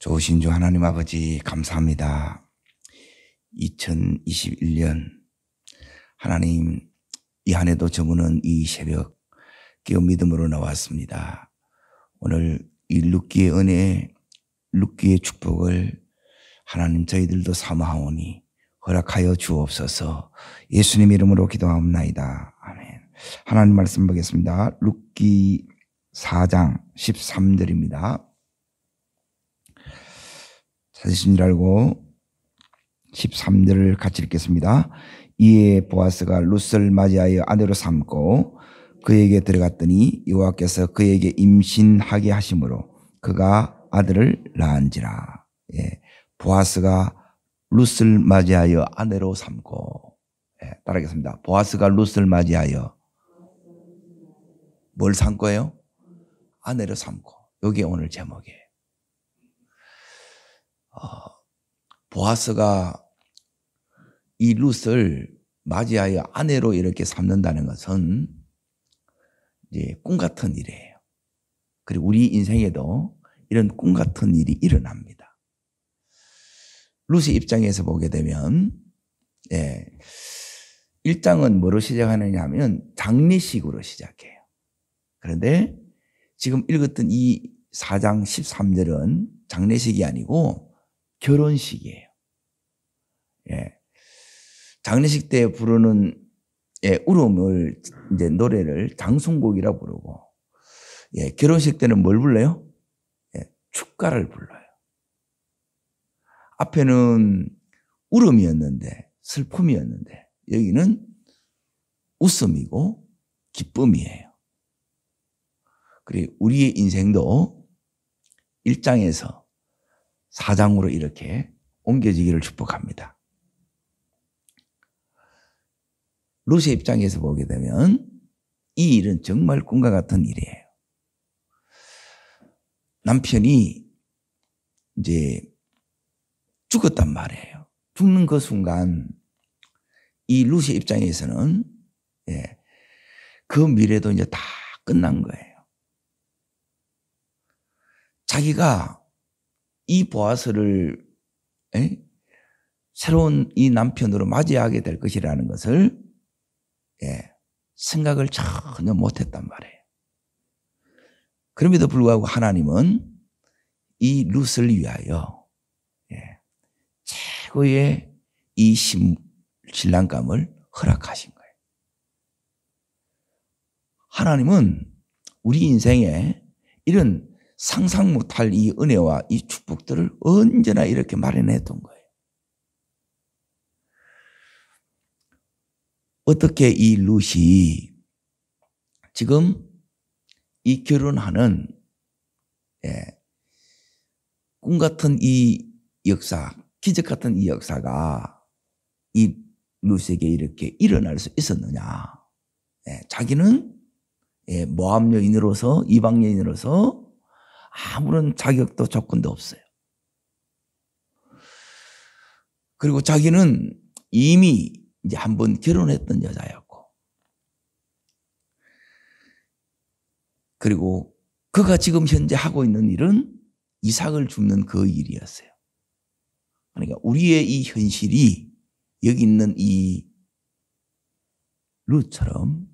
좋으신 주 하나님 아버지 감사합니다. 2021년 하나님 이 한 해도 저무는 이 새벽 깨어 믿음으로 나왔습니다. 오늘 이 룻기의 은혜, 룻기의 축복을 하나님 저희들도 사모하오니 허락하여 주옵소서. 예수님 이름으로 기도하옵나이다. 아멘. 하나님 말씀 보겠습니다. 룻기 4장 13절입니다. 찾으신 줄 알고 13절을 같이 읽겠습니다. 이에 보아스가 룻을 맞이하여 아내로 삼고 그에게 들어갔더니 여호와께서 그에게 임신하게 하심으로 그가 아들을 낳은지라. 보아스가 룻을 맞이하여 아내로 삼고. 따라하겠습니다. 보아스가 룻을 맞이하여 뭘 삼고요? 아내로 삼고. 이게 오늘 제목이에요. 보아스가 이 룻을 맞이하여 아내로 이렇게 삼는다는 것은 이제 꿈 같은 일이에요. 그리고 우리 인생에도 이런 꿈 같은 일이 일어납니다. 룻의 입장에서 보게 되면 1장은 뭐로 시작하느냐 하면 장례식으로 시작해요. 그런데 지금 읽었던 이 4장 13절은 장례식이 아니고 결혼식이에요. 장례식 때 부르는 울음을 이제 노래를 장송곡이라 부르고, 결혼식 때는 뭘 불러요? 축가를 불러요. 앞에는 울음이었는데, 슬픔이었는데, 여기는 웃음이고 기쁨이에요. 그리고 우리의 인생도 1장에서 4장으로 이렇게 옮겨지기를 축복합니다. 룻의 입장에서 보게 되면 이 일은 정말 꿈과 같은 일이에요. 남편이 이제 죽었단 말이에요. 죽는 그 순간 이 룻의 입장에서는 그 미래도 이제 다 끝난 거예요. 자기가 이 보아스를 새로운 이 남편으로 맞이하게 될 것이라는 것을 생각을 전혀 못했단 말이에요. 그럼에도 불구하고 하나님은 이 룻을 위하여 최고의 이 신랑감을 허락하신 거예요. 하나님은 우리 인생에 이런 상상 못할 이 은혜와 이 축복들을 언제나 이렇게 마련해 둔 거예요. 어떻게 이 룻이 지금 이 결혼하는 꿈 같은 이 역사, 기적 같은 이 역사가 이 룻에게 이렇게 일어날 수 있었느냐. 자기는 모압 여인으로서, 이방 여인으로서 아무런 자격도 조건도 없어요. 그리고 자기는 이미 이제 한번 결혼했던 여자였고, 그리고 그가 지금 현재 하고 있는 일은 이삭을 줍는 그 일이었어요. 그러니까 우리의 이 현실이 여기 있는 이 룻처럼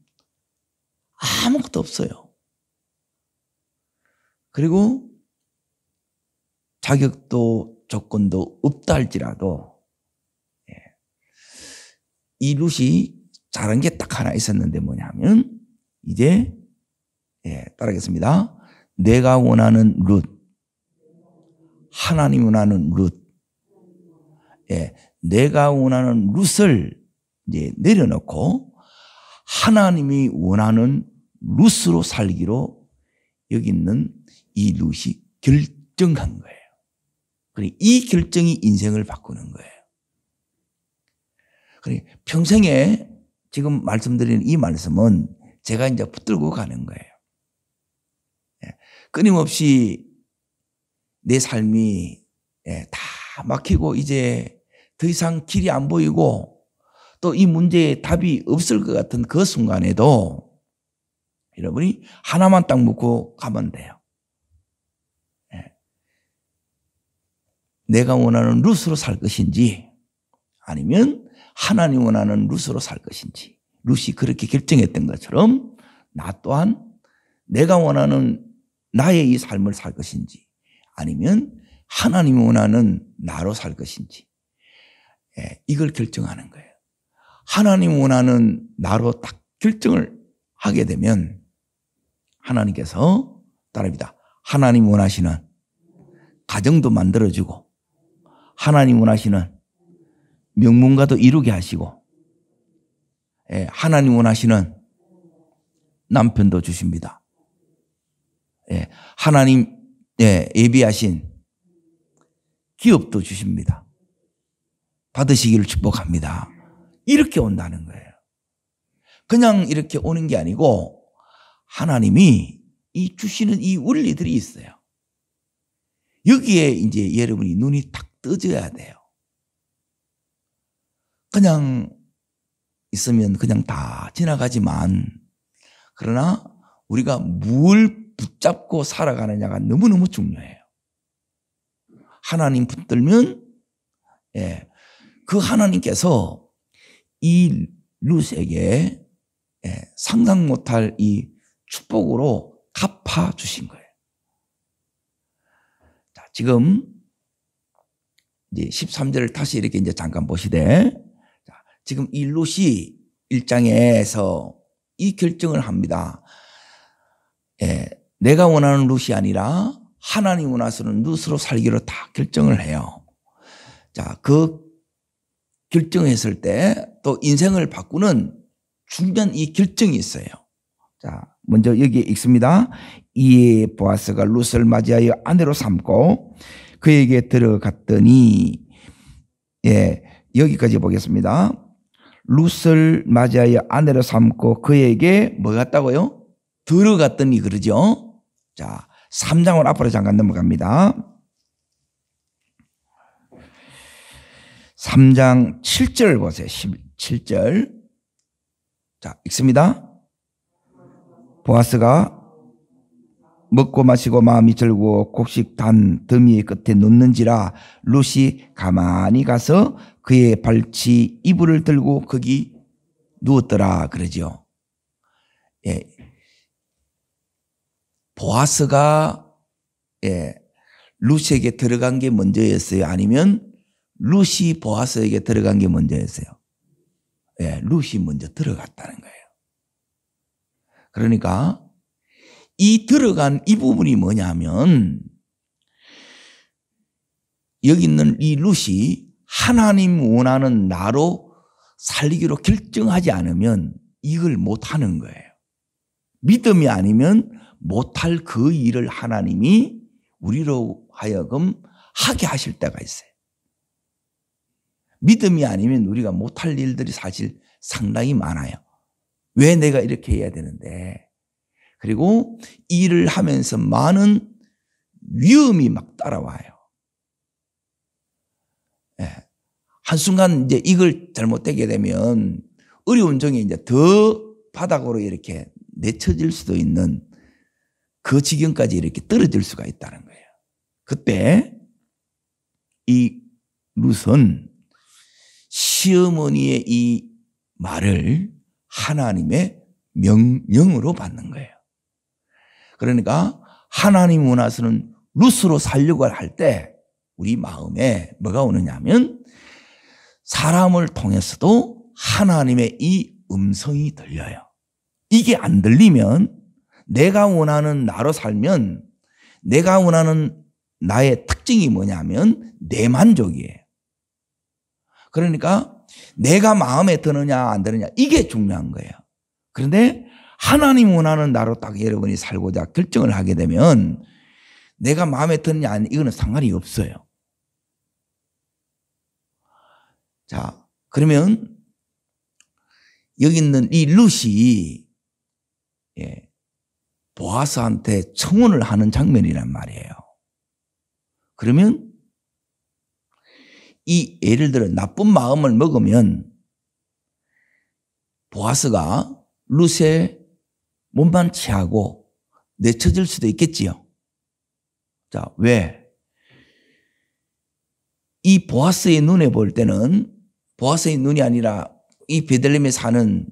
아무것도 없어요. 그리고 자격도 조건도 없다 할지라도 이 룻이 잘한 게 딱 하나 있었는데 뭐냐면 이제 따라하겠습니다. 내가 원하는 룻, 하나님 원하는 룻, 내가 원하는 룻을 이제 내려놓고 하나님이 원하는 룻으로 살기로 여기 있는 이 룻이 결정한 거예요. 그리고 이 결정이 인생을 바꾸는 거예요. 그리고 평생에 지금 말씀드리는 이 말씀은 제가 이제 붙들고 가는 거예요. 끊임없이 내 삶이 다 막히고 이제 더 이상 길이 안 보이고 또 이 문제에 답이 없을 것 같은 그 순간에도 여러분이 하나만 딱 묻고 가면 돼요. 내가 원하는 룻으로 살 것인지 아니면 하나님 원하는 룻으로 살 것인지, 룻이 그렇게 결정했던 것처럼 나 또한 내가 원하는 나의 이 삶을 살 것인지 아니면 하나님이 원하는 나로 살 것인지, 이걸 결정하는 거예요. 하나님 원하는 나로 딱 결정을 하게 되면 하나님께서 따라합니다. 하나님 원하시는 가정도 만들어주고 하나님 원하시는 명문가도 이루게 하시고 하나님 원하시는 남편도 주십니다. 하나님 예비하신 기업도 주십니다. 받으시기를 축복합니다. 이렇게 온다는 거예요. 그냥 이렇게 오는 게 아니고 하나님이 이 주시는 이 원리들이 있어요. 여기에 이제 여러분이 눈이 탁 떠져야 돼요. 그냥 있으면 그냥 다 지나가지만 그러나 우리가 뭘 붙잡고 살아가느냐가 너무너무 중요해요. 하나님 붙들면 그 하나님께서 이 룻에게 상상 못할 이 축복으로 갚아주신 거예요. 자, 지금 이제 13절을 다시 이렇게 이제 잠깐 보시되, 자, 지금 이 룻이 1장에서 이 결정을 합니다. 내가 원하는 룻이 아니라 하나님 원하시는 룻으로 살기로 다 결정을 해요. 자, 그 결정했을 때 또 인생을 바꾸는 중요한 이 결정이 있어요. 자, 먼저 여기에 읽습니다. 이에 보아스가 룻을 맞이하여 아내로 삼고 그에게 들어갔더니, 여기까지 보겠습니다. 룻을 맞이하여 아내로 삼고 그에게 뭐 같다고요? 들어갔더니 그러죠. 자, 3장을 앞으로 잠깐 넘어갑니다. 3장 7절 보세요. 17절. 자, 읽습니다. 보아스가 먹고 마시고 마음이 즐거워 곡식 단 더미의 끝에 놓는지라 룻이 가만히 가서 그의 발치 이불을 들고 거기 누웠더라 그러죠. 보아스가 룻에게 들어간 게 먼저였어요? 아니면 룻이 보아스에게 들어간 게 먼저였어요? 룻이 먼저 들어갔다는 거예요. 그러니까 이 들어간 이 부분이 뭐냐면 여기 있는 이 룻이 하나님 원하는 나로 살기로 결정하지 않으면 이걸 못하는 거예요. 믿음이 아니면 못할 그 일을 하나님이 우리로 하여금 하게 하실 때가 있어요. 믿음이 아니면 우리가 못할 일들이 사실 상당히 많아요. 왜 내가 이렇게 해야 되는데, 그리고 일을 하면서 많은 위험이 막 따라와요. 한순간 이제 이걸 잘못되게 되면 어려운 중에 이제 더 바닥으로 이렇게 내쳐질 수도 있는 그 지경까지 이렇게 떨어질 수가 있다는 거예요. 그때 이 룻은 시어머니의 이 말을 하나님의 명령으로 받는 거예요. 그러니까 하나님 원하시는 룻으로 살려고 할 때 우리 마음에 뭐가 오느냐면 사람을 통해서도 하나님의 이 음성이 들려요. 이게 안 들리면 내가 원하는 나로 살면 내가 원하는 나의 특징이 뭐냐면 내 만족이에요. 그러니까 내가 마음에 드느냐 안 드느냐 이게 중요한 거예요. 그런데 하나님 원하는 나로 딱 여러분이 살고자 결정을 하게 되면 내가 마음에 드느냐 아니냐 이거는 상관이 없어요. 자, 그러면 여기 있는 이 룻이 보아스한테 청혼을 하는 장면이란 말이에요. 그러면 이 예를 들어 나쁜 마음을 먹으면 보아스가 룻의 몸만 취하고 내쳐질 수도 있겠지요. 자, 왜? 이 보아스의 눈에 볼 때는 보아스의 눈이 아니라 이 베들레헴에 사는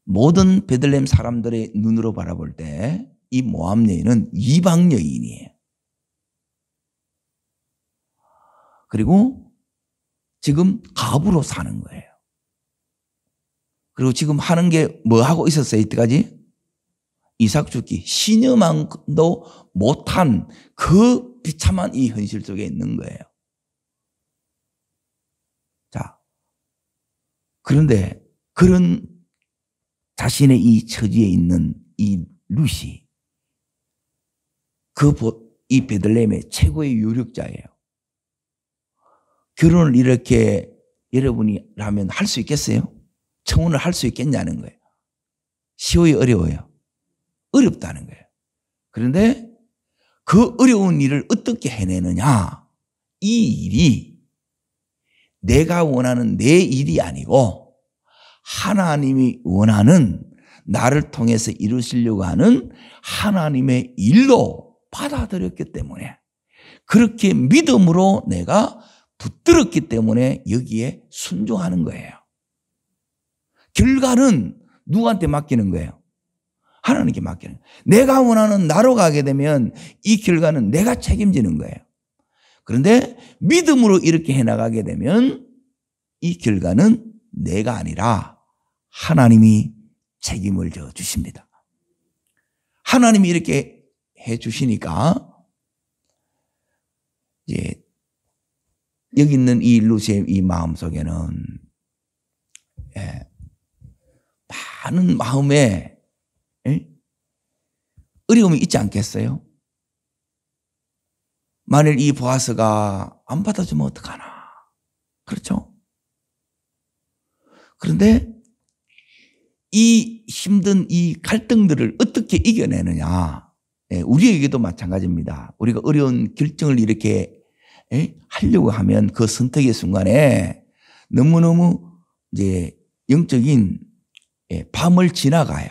모든 베들레헴 사람들의 눈으로 바라볼 때 이 모압 여인은 이방 여인이에요. 그리고 지금 갑으로 사는 거예요. 그리고 지금 하는 게 뭐 하고 있었어요, 이때까지? 이삭 죽기, 신여만도 못한 그 비참한 이 현실 속에 있는 거예요. 자, 그런데 그런 자신의 이 처지에 있는 이 룻이 이 베들레헴의 최고의 유력자예요. 결혼을 이렇게 여러분이라면 할 수 있겠어요? 청혼을 할 수 있겠냐는 거예요. 쉬워요, 어려워요? 어렵다는 거예요. 그런데 그 어려운 일을 어떻게 해내느냐? 이 일이 내가 원하는 내 일이 아니고 하나님이 원하는 나를 통해서 이루시려고 하는 하나님의 일로 받아들였기 때문에, 그렇게 믿음으로 내가 붙들었기 때문에 여기에 순종하는 거예요. 결과는 누구한테 맡기는 거예요? 하나님께 맡기는 거예요. 내가 원하는 나로 가게 되면 이 결과는 내가 책임지는 거예요. 그런데 믿음으로 이렇게 해나가게 되면 이 결과는 내가 아니라 하나님이 책임을 져 주십니다. 하나님이 이렇게 해 주시니까 이제 여기 있는 이 룻의 이 마음 속에는 많은 마음에 어려움이 있지 않겠어요? 만일 이 보아스가 안 받아주면 어떡하나. 그렇죠? 그런데 이 힘든 이 갈등들을 어떻게 이겨내느냐. 우리에게도 마찬가지입니다. 우리가 어려운 결정을 이렇게 하려고 하면 그 선택의 순간에 너무너무 이제 영적인 밤을 지나가요.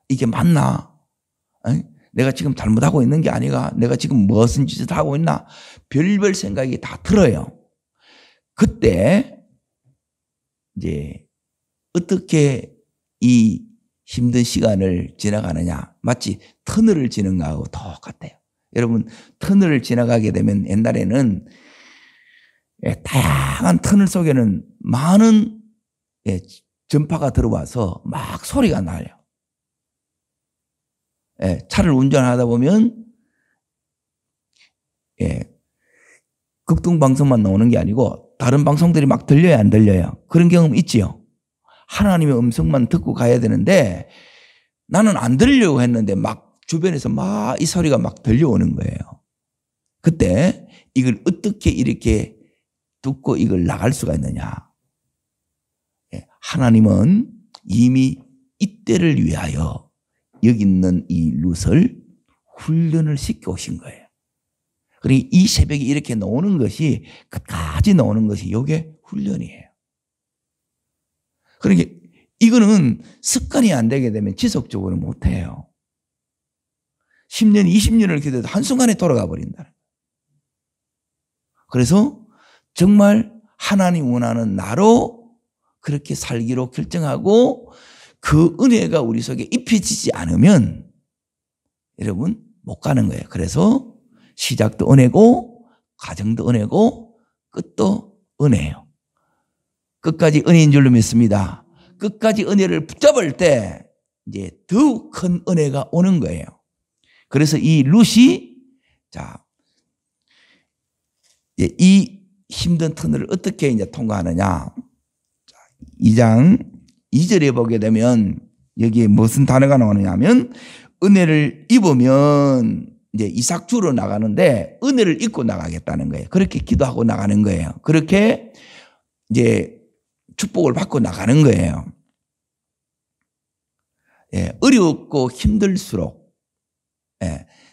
이게 맞나? 내가 지금 잘못하고 있는 게 아니가? 내가 지금 무슨 짓을 하고 있나? 별별 생각이 다 들어요. 그때 이제 어떻게 이 힘든 시간을 지나가느냐? 마치 터널을 지는 거하고 똑같아요. 여러분, 터널을 지나가게 되면 옛날에는 다양한 터널 속에는 많은 전파가 들어와서 막 소리가 나요. 차를 운전하다 보면 극동방송만 나오는 게 아니고 다른 방송들이 막 들려요, 안 들려요? 그런 경험 있지요? 하나님의 음성만 듣고 가야 되는데 나는 안 들으려고 했는데 막 주변에서 막 이 소리가 막 들려오는 거예요. 그때 이걸 어떻게 이렇게 듣고 이걸 나갈 수가 있느냐? 하나님은 이미 이때를 위하여 여기 있는 이 룻을 훈련을 시켜 오신 거예요. 그리고 이 새벽에 이렇게 나오는 것이, 끝까지 나오는 것이 이게 훈련이에요. 그러니까 이거는 습관이 안 되게 되면 지속적으로 못 해요. 10년, 20년을 기도해도 한순간에 돌아가 버린다. 그래서 정말 하나님 원하는 나로 그렇게 살기로 결정하고 그 은혜가 우리 속에 입혀지지 않으면 여러분 못 가는 거예요. 그래서 시작도 은혜고 과정도 은혜고 끝도 은혜예요. 끝까지 은혜인 줄로 믿습니다. 끝까지 은혜를 붙잡을 때 이제 더욱 큰 은혜가 오는 거예요. 그래서 이 룻이 이 힘든 터널을 어떻게 이제 통과하느냐. 2장 2절에 보게 되면 여기에 무슨 단어가 나오느냐 하면 은혜를 입으면 이제 이삭 주로 나가는데 은혜를 입고 나가겠다는 거예요. 그렇게 기도하고 나가는 거예요. 그렇게 이제 축복을 받고 나가는 거예요. 어렵고 힘들수록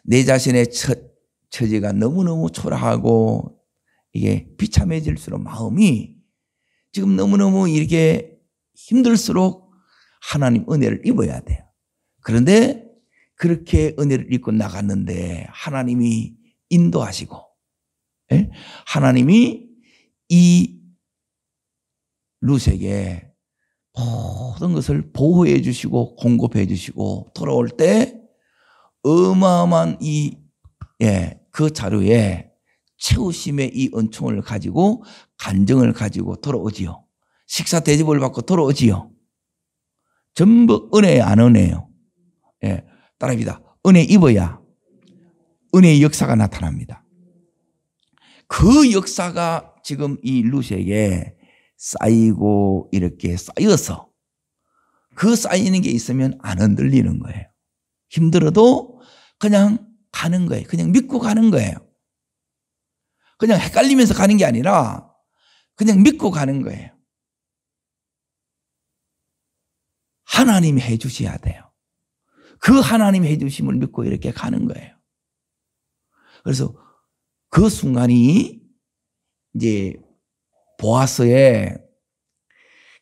내 자신의 처지가 너무너무 초라하고 이게 비참해질수록 마음이 지금 너무너무 이렇게 힘들수록 하나님 은혜를 입어야 돼요. 그런데 그렇게 은혜를 입고 나갔는데 하나님이 인도하시고 하나님이 이 룻에게 모든 것을 보호해 주시고 공급해 주시고 돌아올 때 어마어마한 그 자료에 채우심의 이 은총을 가지고 간증을 가지고 돌아오지요. 식사 대접을 받고 돌아오지요. 전부 은혜 안 은혜요. 따라합니다. 은혜 입어야 은혜의 역사가 나타납니다. 그 역사가 지금 이 룻에게 쌓이고 이렇게 쌓여서 그 쌓이는 게 있으면 안 흔들리는 거예요. 힘들어도 그냥 가는 거예요. 그냥 믿고 가는 거예요. 그냥 헷갈리면서 가는 게 아니라 그냥 믿고 가는 거예요. 하나님이 해 주셔야 돼요. 그 하나님이 해 주심을 믿고 이렇게 가는 거예요. 그래서 그 순간이 이제 보아스의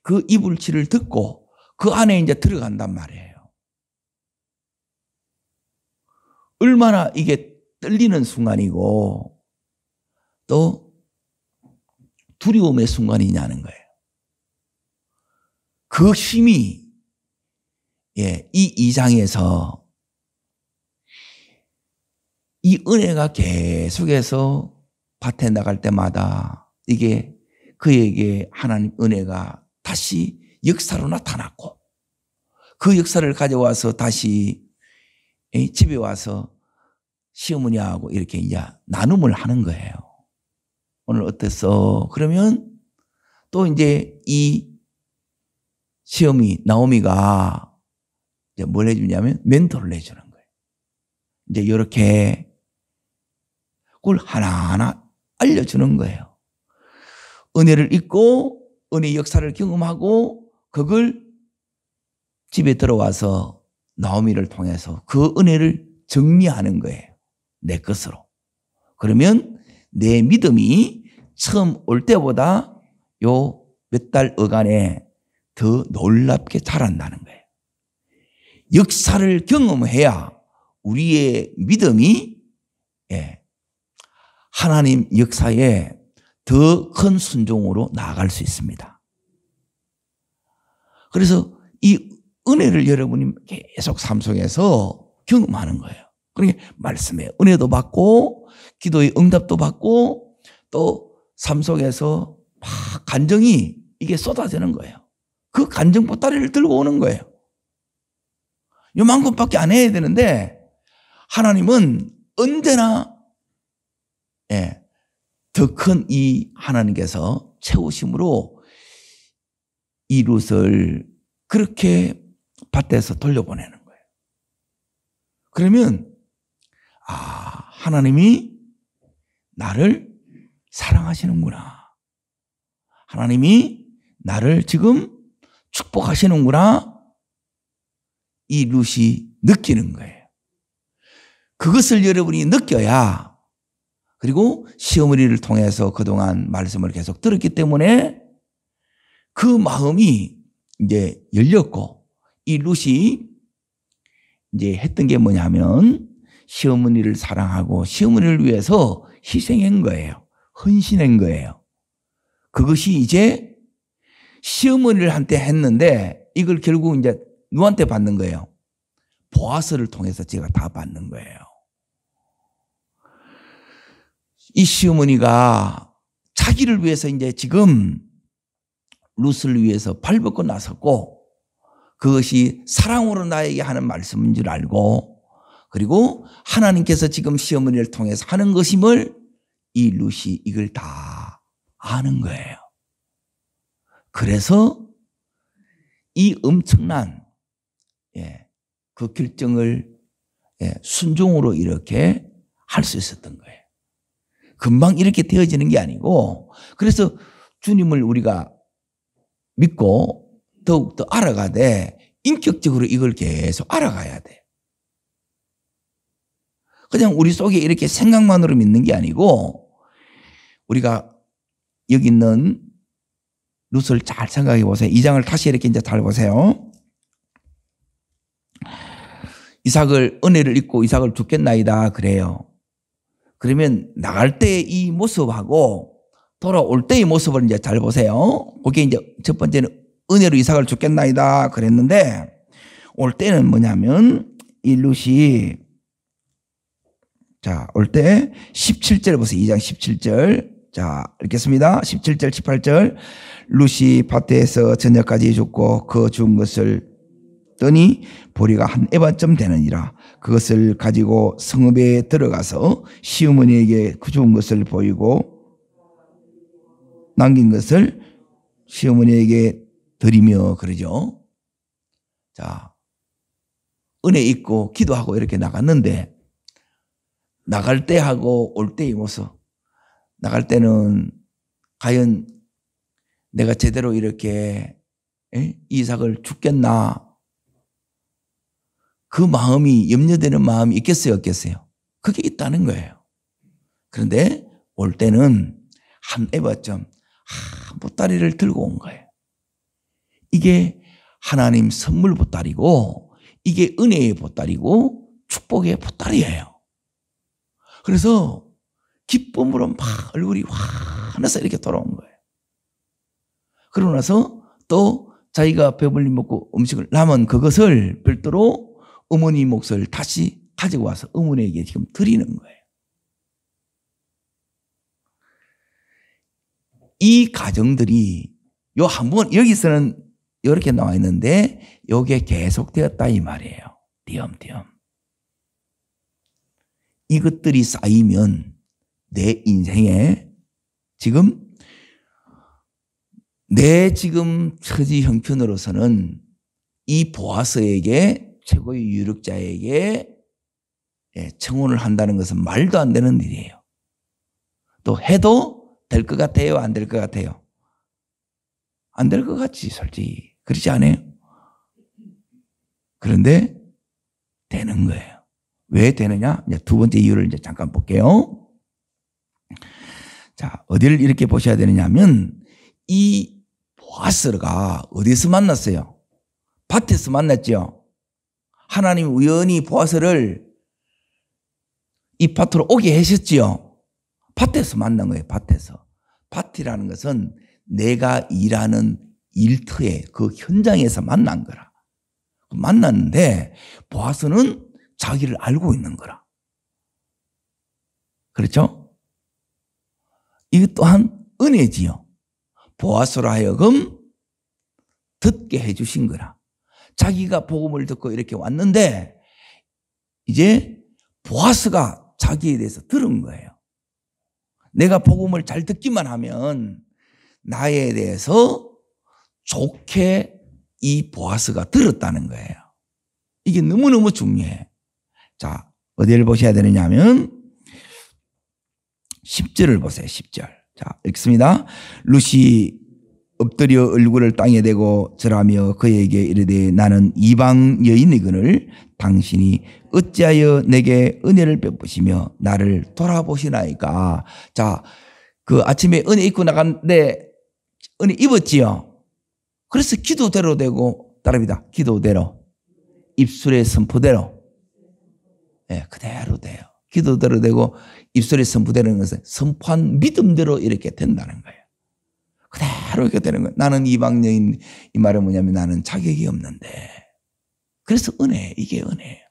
그 이불치를 듣고 그 안에 이제 들어간단 말이에요. 얼마나 이게 떨리는 순간이고 또 두려움의 순간이냐는 거예요. 그 힘이 이 2장에서 이 은혜가 계속해서 밭에 나갈 때마다 이게 그에게 하나님 은혜가 다시 역사로 나타났고 그 역사를 가져와서 다시 집에 와서 시어머니하고 이렇게 이제 나눔을 하는 거예요. 오늘 어땠어? 그러면 또 이제 이 시어머니 나오미가 이제 뭘 해주냐면 멘토를 해주는 거예요. 이제 이렇게 그걸 하나하나 알려주는 거예요. 은혜를 잊고 은혜의 역사를 경험하고 그걸 집에 들어와서 나오미를 통해서 그 은혜를 정리하는 거예요. 내 것으로. 그러면 내 믿음이 처음 올 때보다 요 몇 달 어간에 더 놀랍게 자란다는 거예요. 역사를 경험해야 우리의 믿음이 하나님 역사에 더 큰 순종으로 나아갈 수 있습니다. 그래서 이 은혜를 여러분이 계속 삶 속에서 경험하는 거예요. 그러니까 말씀에 은혜도 받고 기도의 응답도 받고 또 삶 속에서 막 간정이 이게 쏟아지는 거예요. 그 간정 보따리를 들고 오는 거예요. 요만큼밖에 안 해야 되는데 하나님은 언제나 더 큰 이 하나님께서 채우심으로 이 룻을 그렇게 밭에서 돌려보내는 거예요. 그러면 하나님이 나를 사랑하시는구나. 하나님이 나를 지금 축복하시는구나. 이 룻이 느끼는 거예요. 그것을 여러분이 느껴야 그리고 시어머니를 통해서 그동안 말씀을 계속 들었기 때문에 그 마음이 이제 열렸고 이 룻이 이제 했던 게 뭐냐면 시어머니를 사랑하고 시어머니를 위해서 희생한 거예요. 헌신한 거예요. 그것이 이제 시어머니를 한테 했는데 이걸 결국 이제 누구한테 받는 거예요? 보아스를 통해서 제가 다 받는 거예요. 이 시어머니가 자기를 위해서 이제 지금 룻을 위해서 발벗고 나섰고 그것이 사랑으로 나에게 하는 말씀인 줄 알고 그리고 하나님께서 지금 시어머니를 통해서 하는 것임을 이 룻이 이걸 다 아는 거예요. 그래서 이 엄청난 그 결정을 순종으로 이렇게 할 수 있었던 거예요. 금방 이렇게 되어지는 게 아니고 그래서 주님을 우리가 믿고 더욱더 알아가되 인격적으로 이걸 계속 알아가야 돼. 그냥 우리 속에 이렇게 생각만으로 믿는 게 아니고 우리가 여기 있는 룻을 잘 생각해 보세요. 2장을 다시 이렇게 이제 잘 보세요. 이삭을 은혜를 잊고 이삭을 죽겠나이다 그래요. 그러면 나갈 때 이 모습하고 돌아올 때의 모습을 이제 잘 보세요. 그게 이제 첫 번째는 은혜로 이삭을 주겠나이다 그랬는데, 올 때는 뭐냐면 이 룻이, 자, 올 때 17절 보세요. 2장 17절. 자, 읽겠습니다. 17절, 18절. 룻이 밭에서 저녁까지 죽고 그 죽은 것을 떠니 보리가 한 에바쯤 되느니라. 그것을 가지고 성읍에 들어가서 시어머니에게 그 죽은 것을 보이고 남긴 것을 시어머니에게 드리며 그러죠. 자, 은혜 있고 기도하고 이렇게 나갔는데, 나갈 때 하고 올 때의 모습, 나갈 때는 과연 내가 제대로 이렇게 이삭을 죽겠나, 그 마음이, 염려되는 마음이 있겠어요, 없겠어요? 그게 있다는 거예요. 그런데 올 때는 한 에바쯤 보따리를 들고 온 거예요. 이게 하나님 선물 보따리고, 이게 은혜의 보따리고 축복의 보따리예요. 그래서 기쁨으로 막 얼굴이 환해서 이렇게 돌아온 거예요. 그러고 나서 또 자기가 배불리 먹고 음식을 남은 그것을 별도로 어머니 몫을 다시 가지고 와서 어머니에게 지금 드리는 거예요. 이 가정들이 요 한 번, 여기서는 이렇게 나와 있는데 요게 계속되었다 이 말이에요. 띄엄띄엄. 이것들이 쌓이면 내 인생에 지금 내 지금 처지 형편으로서는 이 보아스에게, 최고의 유력자에게 청혼을 한다는 것은 말도 안 되는 일이에요. 또 해도 될 것 같아요? 안 될 것 같아요? 안 될 것 같지, 솔직히. 그렇지 않아요? 그런데 되는 거예요. 왜 되느냐? 이제 두 번째 이유를 이제 잠깐 볼게요. 자, 어디를 이렇게 보셔야 되느냐 하면, 이 보아스가 어디서 만났어요? 밭에서 만났죠. 하나님 우연히 보아스를 이 밭으로 오게 하셨지요. 밭에서 만난 거예요. 밭에서. 밭이라는 것은 내가 일하는 일터에, 그 현장에서 만난 거라. 만났는데 보아스는 자기를 알고 있는 거라. 그렇죠? 이것 또한 은혜지요. 보아스로 하여금 듣게 해주신 거라. 자기가 복음을 듣고 이렇게 왔는데 이제 보아스가 자기에 대해서 들은 거예요. 내가 복음을 잘 듣기만 하면 나에 대해서 좋게 이 보아스가 들었다는 거예요. 이게 너무너무 중요해. 자, 어디를 보셔야 되느냐 하면 10절을 보세요. 10절. 자, 읽습니다. 룻이 엎드려 얼굴을 땅에 대고 절하며 그에게 이르되 나는 이방 여인이거늘 당신이 어찌하여 내게 은혜를 베푸시며 나를 돌아보시나이까. 자, 그 아침에 은혜 입고 나갔는데 은혜 입었지요. 그래서 기도대로 되고, 따릅니다. 기도대로, 입술의 선포대로, 그대로 돼요. 기도대로 되고 입술의 선포되는 것은 선포한 믿음대로 이렇게 된다는 거예요. 그대로 이렇게 되는 거예요. 나는 이방 여인, 이 말은 뭐냐면 나는 자격이 없는데. 그래서 은혜, 이게 은혜예요.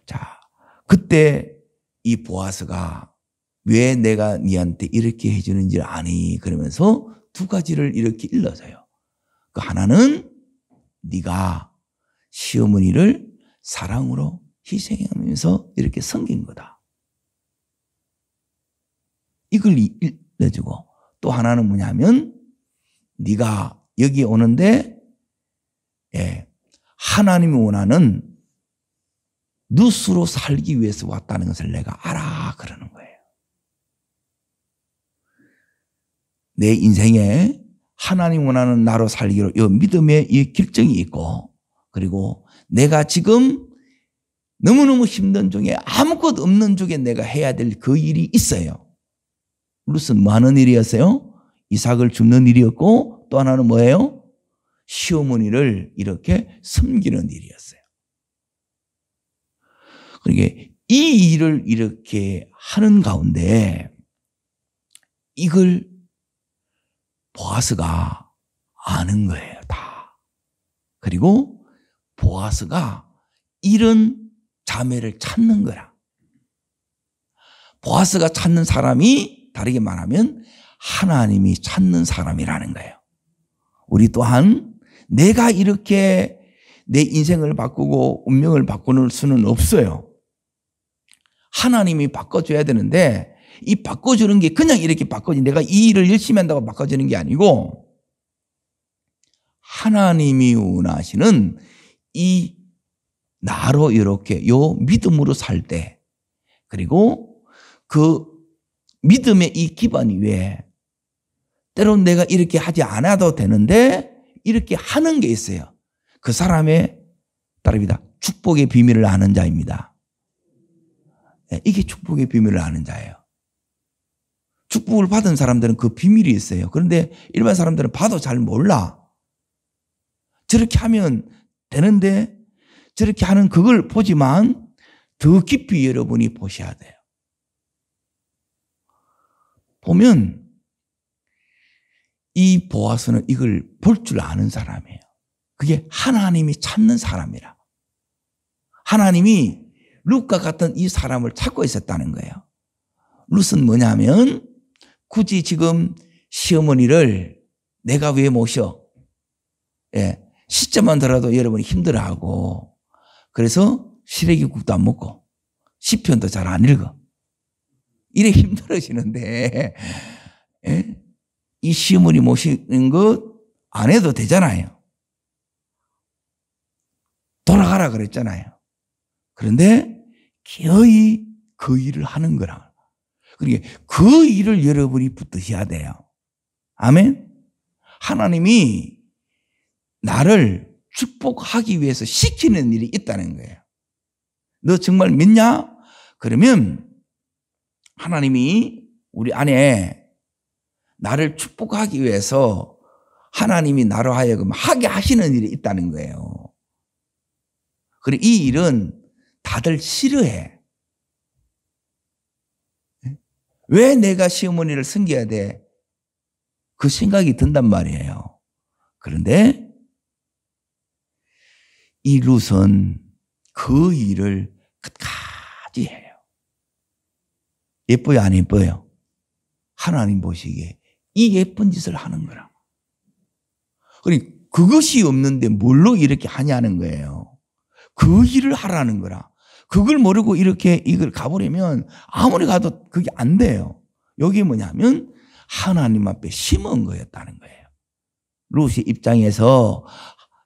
자, 그때 이 보아스가 왜 내가 니한테 이렇게 해주는지 아니? 그러면서 두 가지를 이렇게 일러줘요. 그 하나는 네가 시어머니를 사랑으로 희생하면서 이렇게 섬긴 거다. 이걸 일러주고, 또 하나는 뭐냐면 네가 여기 오는데 하나님이 원하는 룻으로 살기 위해서 왔다는 것을 내가 알아, 그러는 거예요. 내 인생에 하나님 원하는 나로 살기로 이 믿음의 이 결정이 있고, 그리고 내가 지금 너무너무 힘든 중에 아무것도 없는 중에 내가 해야 될 그 일이 있어요. 룻은 뭐 하는 일이었어요? 이삭을 줍는 일이었고, 또 하나는 뭐예요? 시어머니를 이렇게 섬기는 일이었어요. 그러니까 이 일을 이렇게 하는 가운데 이걸 보아스가 아는 거예요, 다. 그리고 보아스가 이런 자매를 찾는 거라. 보아스가 찾는 사람이 다르게 말하면 하나님이 찾는 사람이라는 거예요. 우리 또한 내가 이렇게 내 인생을 바꾸고 운명을 바꾸는 수는 없어요. 하나님이 바꿔줘야 되는데 이 바꿔주는 게 그냥 이렇게 바꿔지 내가 이 일을 열심히 한다고 바꿔주는 게 아니고 하나님이 원하시는 이 나로 이렇게 요 믿음으로 살 때 그리고 그 믿음의 이 기반 위에 때론 내가 이렇게 하지 않아도 되는데 이렇게 하는 게 있어요. 그 사람의 따릅니다. 축복의 비밀을 아는 자입니다. 이게 축복의 비밀을 아는 자예요. 축복을 받은 사람들은 그 비밀이 있어요. 그런데 일반 사람들은 봐도 잘 몰라. 저렇게 하면 되는데 저렇게 하는 그걸 보지만 더 깊이 여러분이 보셔야 돼요. 보면 이 보아스는 이걸 볼 줄 아는 사람이에요. 그게 하나님이 찾는 사람이라. 하나님이 룻과 같은 이 사람을 찾고 있었다는 거예요. 룻은 뭐냐면 굳이 지금 시어머니를 내가 왜 모셔? 시점만 들어도 여러분이 힘들어하고 그래서 시래기국도 안 먹고 시편도 잘 안 읽어. 이래 힘들어지는데 이 시어머니 모시는 것 안 해도 되잖아요. 돌아가라 그랬잖아요. 그런데 기어이 그 일을 하는 거라. 그러니까 그 일을 여러분이 붙드셔야 돼요. 아멘. 하나님이 나를 축복하기 위해서 시키는 일이 있다는 거예요. 너 정말 믿냐? 그러면 하나님이 우리 안에 나를 축복하기 위해서 하나님이 나로 하여금 하게 하시는 일이 있다는 거예요. 그리고 이 일은 다들 싫어해. 왜 내가 시어머니를 섬겨야 돼? 그 생각이 든단 말이에요. 그런데 이 룻은 그 일을 끝까지 해요. 예뻐요, 안 예뻐요? 하나님 보시기에 이 예쁜 짓을 하는 거라. 그러니까 그것이 없는데 뭘로 이렇게 하냐는 거예요. 그 일을 하라는 거라. 그걸 모르고 이렇게 이걸 가버리면 아무리 가도 그게 안 돼요. 여기 뭐냐면 하나님 앞에 심은 거였다는 거예요. 룻의 입장에서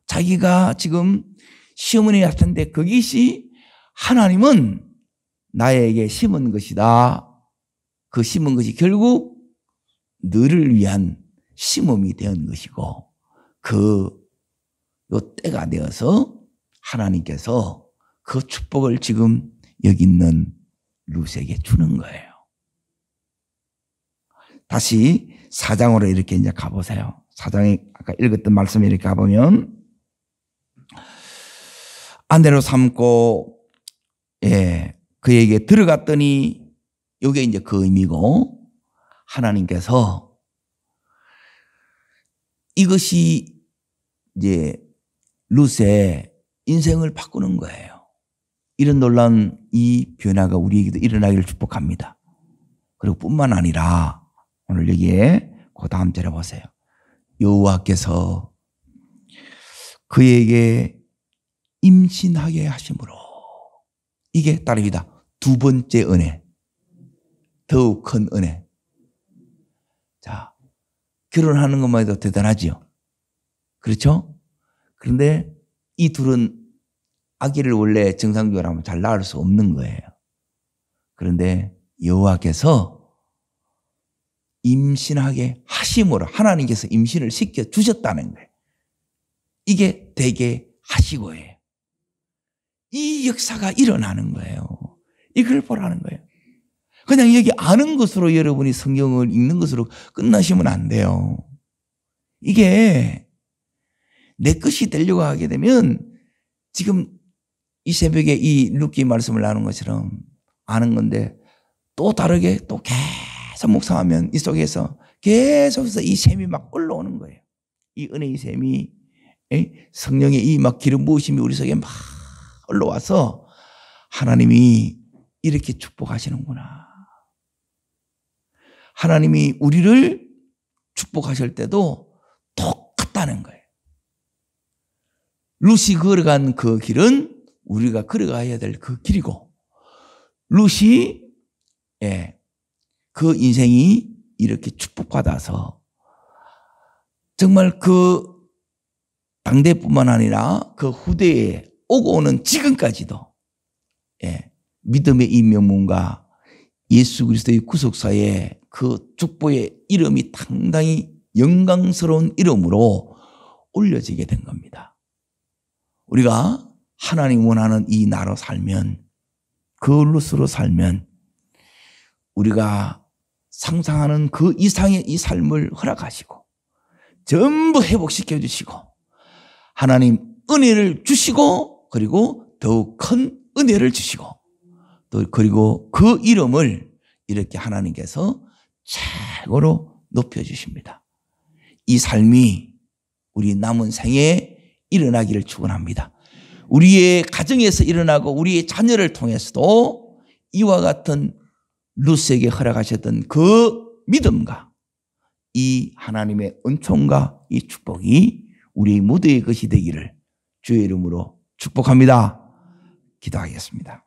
자기가 지금 시어머니 같은데 그것이 하나님은 나에게 심은 것이다. 그 심은 것이 결국 너를 위한 심음이 된 것이고 요 때가 되어서 하나님께서 그 축복을 지금 여기 있는 룻에게 주는 거예요. 다시 4장으로 이렇게 이제 가보세요. 4장에 아까 읽었던 말씀에 이렇게 가보면 아내로 삼고 그에게 들어갔더니 이게 이제 그 의미고 하나님께서 이것이 이제 룻의 인생을 바꾸는 거예요. 이런 놀라운 이 변화가 우리에게도 일어나기를 축복합니다. 그리고 뿐만 아니라 오늘 여기에 그 다음 절에 보세요. 여호와께서 그에게 임신하게 하심으로 이게 따릅니다. 두 번째 은혜. 더욱 큰 은혜. 자, 결혼하는 것만 해도 대단하지요. 그렇죠? 그런데 이 둘은 아기를 원래 정상적으로 하면 잘 낳을 수 없는 거예요. 그런데 여호와께서 임신하게 하심으로 하나님께서 임신을 시켜주셨다는 거예요. 이게 되게 하시고예요. 이 역사가 일어나는 거예요. 이걸 보라는 거예요. 그냥 여기 아는 것으로 여러분이 성경을 읽는 것으로 끝나시면 안 돼요. 이게 내 것이 되려고 하게 되면 지금 이 새벽에 이 룻기 말씀을 나눈 것처럼 아는 건데 또 다르게 또 계속 묵상하면 이 속에서 계속해서 이 샘이 막 올라오는 거예요. 이 은혜의 샘이, 성령의 이 막 기름 부으심이 우리 속에 막 올라와서 하나님이 이렇게 축복하시는구나. 하나님이 우리를 축복하실 때도 똑같다는 거예요. 룻이 걸어간 그 길은 우리가 걸어가야 될 그 길이고, 룻이 그 인생이 이렇게 축복받아서 정말 그 당대뿐만 아니라 그 후대에 오고 오는 지금까지도 믿음의 이 명문과 예수 그리스도의 구속사에 그 축복의 이름이 상당히 영광스러운 이름으로 올려지게 된 겁니다. 우리가 하나님 원하는 이 나로 살면, 그 룻으로 살면 우리가 상상하는 그 이상의 이 삶을 허락하시고 전부 회복시켜 주시고 하나님 은혜를 주시고 그리고 더욱 큰 은혜를 주시고 또 그리고 그 이름을 이렇게 하나님께서 최고로 높여주십니다. 이 삶이 우리 남은 생에 일어나기를 축원합니다. 우리의 가정에서 일어나고 우리의 자녀를 통해서도 이와 같은 룻에게 허락하셨던 그 믿음과 이 하나님의 은총과 이 축복이 우리 모두의 것이 되기를 주의 이름으로 축복합니다. 기도하겠습니다.